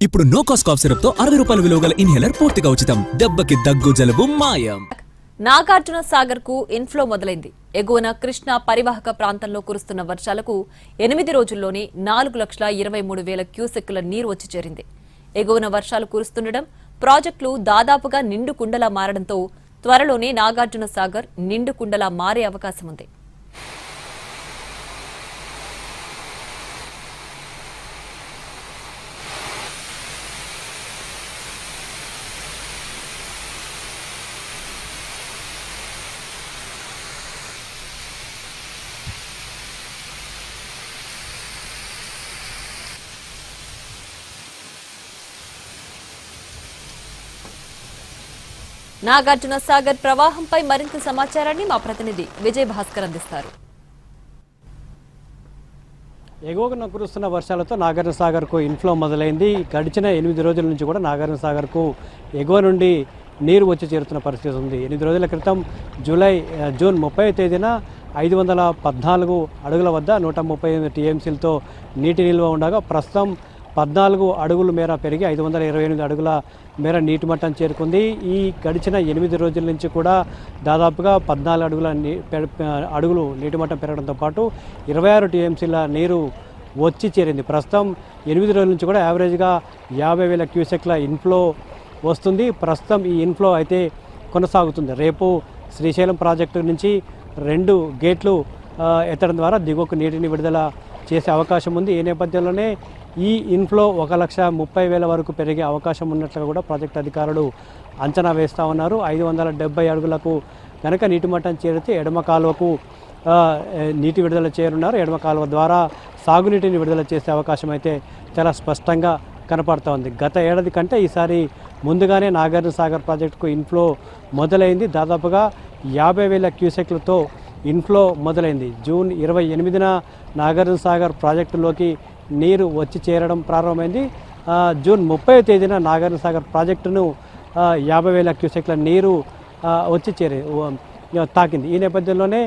ఇప్పుడు no cost cough syrup తో 60 రూపాయల విలువ గల ఇన్హేలర్ పూర్తిగా ఉచితం. దెబ్బకి దగ్గు జలుబు మాయం. నాగార్జున సాగర్ కు ఇన్ఫ్లో మొదలైంది. ఎగువన కృష్ణా పరివాహక ప్రాంతంలో కురుస్తున్న వర్షాలకు 8 రోజుల్లోనే 4,23,000 క్యూసెక్కుల నీరు వచ్చి చేరింది. ఎగువన వర్షాలు కురుస్తుండడం, ప్రాజెక్టులు దాదాపుగా నిండు కుండలా మారడంతో త్వరలోనే నాగార్జున సాగర్ నిండు కుండలా మారే అవకాశం ఉంది. నాగార్జున సాగర్ ప్రవాహంపై మరింత సమాచారాన్ని మా ప్రతినిధి విజయ్ భాస్కర్ అందిస్తారు. ఎగువన కురుస్తున్న వర్షాలతో నాగార్జున సాగర్కు ఇన్ఫ్లో మొదలైంది. గడిచిన 8 రోజుల నుంచి కూడా నాగార్జున సాగర్కు ఎగువ నుండి నీరు వచ్చి చేరుతున్న పరిస్థితి ఉంది. 8 రోజుల క్రితం జూన్ 30వ తేదీన 514 అడుగుల వద్ద 138 టీఎంసీలతో నీటి నిల్వ ఉండగా ప్రస్తుతం 14 అడుగుల మేర పెరిగి 528 అడుగుల మేర నీటి మట్టం చేరుకుంది. ఈ గడిచిన 8 రోజుల నుంచి కూడా దాదాపుగా 14 అడుగులు నీటి మట్టం పెరగడంతో పాటు 26 టీఎంసీల నీరు వచ్చి చేరింది. ప్రస్తుతం 8 రోజుల నుంచి కూడా యావరేజ్గా 50,000 క్యూసెక్ల ఇన్ఫ్లో వస్తుంది. ప్రస్తుతం ఈ ఇన్ఫ్లో అయితే కొనసాగుతుంది. రేపు శ్రీశైలం ప్రాజెక్టు నుంచి 2 గేట్లు ఎత్తడం ద్వారా దిగువకు నీటిని విడుదల చేసే అవకాశం ఉంది. ఈ నేపథ్యంలోనే ఈ ఇన్ఫ్లో 1,30,000 వరకు పెరిగే అవకాశం ఉన్నట్లుగా కూడా ప్రాజెక్ట్ అధికారులు అంచనా వేస్తూ ఉన్నారు. 570 అడుగులకు కనుక నీటి మట్టం చేరితే ఎడమ కాలువకు నీటి విడుదల చేయనున్నారు. ఎడమ కాలువ ద్వారా సాగునీటిని విడుదల చేసే అవకాశం అయితే చాలా స్పష్టంగా కనపడుతూ ఉంది. గత ఏడాది కంటే ఈసారి ముందుగానే నాగార్జున సాగర్ ప్రాజెక్టుకు ఇన్ఫ్లో మొదలైంది. దాదాపుగా 50,000 క్యూసెక్లతో ఇన్ఫ్లో మొదలైంది. జూన్ 28న నాగార్జున సాగర్ ప్రాజెక్టులోకి నీరు వచ్చి చేరడం ప్రారంభమైంది. జూన్ 30వ తేదీన నాగార్జున సాగర్ ప్రాజెక్టును 50,000 క్యూసెక్ల నీరు వచ్చి తాకింది. ఈ నేపథ్యంలోనే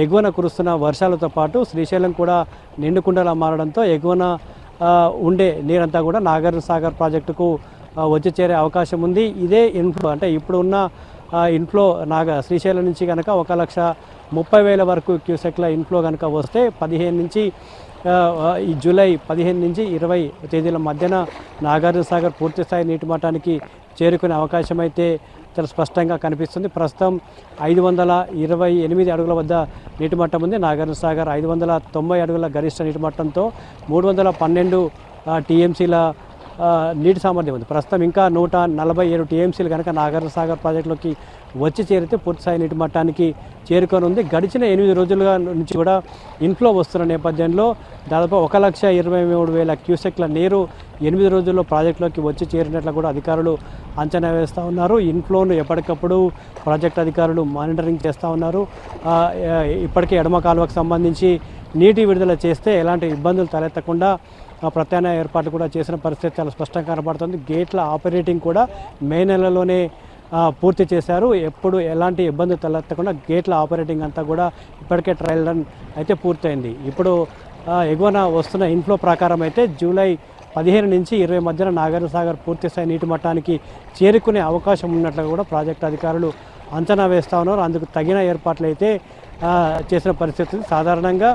ఎగువన కురుస్తున్న వర్షాలతో పాటు శ్రీశైలం కూడా నిండుకుండలా మారడంతో ఎగువన ఉండే నీరంతా కూడా నాగార్జున సాగర్ ప్రాజెక్టుకు వచ్చి చేరే అవకాశం ఉంది. ఇదే ఇన్ఫ్లో అంటే ఇప్పుడు ఉన్న ఇన్ఫ్లో శ్రీశైలం నుంచి కనుక 1,30,000 వరకు క్యూసెక్ల ఇన్ఫ్లో కనుక వస్తే 15 నుంచి ఈ జూలై 15 నుంచి 20 తేదీల మధ్యన నాగార్జున సాగర్ పూర్తిస్థాయి నీటి మట్టానికి చేరుకునే అవకాశం అయితే చాలా స్పష్టంగా కనిపిస్తుంది. ప్రస్తుతం 528 అడుగుల వద్ద నీటి మట్టం ఉంది. నాగార్జున సాగర్ 590 అడుగుల గరిష్ట నీటి మట్టంతో 312 టీఎంసీల నీటి సామర్థ్యం ఉంది. ప్రస్తుతం ఇంకా 147 టీఎంసీలు కనుక నాగార్జున సాగర్ ప్రాజెక్టులోకి వచ్చి చేరితే పూర్తిస్థాయి నీటి మట్టానికి చేరుకొని ఉంది. గడిచిన 8 రోజులుగా నుంచి కూడా ఇన్ఫ్లో వస్తున్న నేపథ్యంలో దాదాపు 1,23,000 క్యూసెక్ల నీరు 8 రోజుల్లో ప్రాజెక్టులోకి వచ్చి చేరినట్లు కూడా అధికారులు అంచనా వేస్తూ ఉన్నారు. ఇన్ఫ్లోను ఎప్పటికప్పుడు ప్రాజెక్ట్ అధికారులు మానిటరింగ్ చేస్తూ ఉన్నారు. ఇప్పటికే ఎడమ కాలువకు సంబంధించి నీటి విడుదల చేస్తే ఎలాంటి ఇబ్బందులు తలెత్తకుండా ప్రత్యామ్నాయ ఏర్పాట్లు కూడా చేసిన పరిస్థితి చాలా స్పష్టంగా కనబడుతుంది. గేట్ల ఆపరేటింగ్ కూడా మే నెలలోనే పూర్తి చేశారు. ఎప్పుడు ఎలాంటి ఇబ్బంది తలెత్తకుండా గేట్ల ఆపరేటింగ్ అంతా కూడా ఇప్పటికే ట్రయల్ రన్ అయితే పూర్తయింది. ఇప్పుడు ఎగువన వస్తున్న ఇన్ఫ్లో ప్రకారం అయితే జూలై 15 నుంచి 20 మధ్యన నాగార్జున సాగర్ పూర్తిస్థాయి నీటి మట్టానికి చేరుకునే అవకాశం ఉన్నట్లుగా కూడా ప్రాజెక్టు అధికారులు అంచనా వేస్తూ ఉన్నారు. అందుకు తగిన ఏర్పాట్లు అయితే చేసిన పరిస్థితి. సాధారణంగా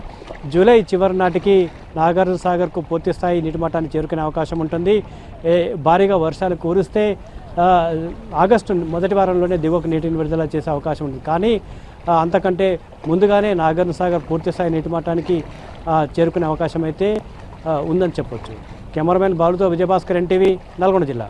జూలై చివరి నాటికి నాగార్జున సాగర్కు పూర్తిస్థాయి నీటి మట్టాన్ని చేరుకునే అవకాశం ఉంటుంది. భారీగా వర్షాలు కురిస్తే ఆగస్టు మొదటి వారంలోనే దిగువకు నీటిని విడుదల చేసే అవకాశం ఉంది. కానీ అంతకంటే ముందుగానే నాగార్జున సాగర్ పూర్తిస్థాయి నీటి మట్టానికి చేరుకునే అవకాశం అయితే ఉందని చెప్పొచ్చు. కెమెరామెన్ బాలుతో విజయభాస్కర్, ఎన్టీవీ, నల్గొండ జిల్లా.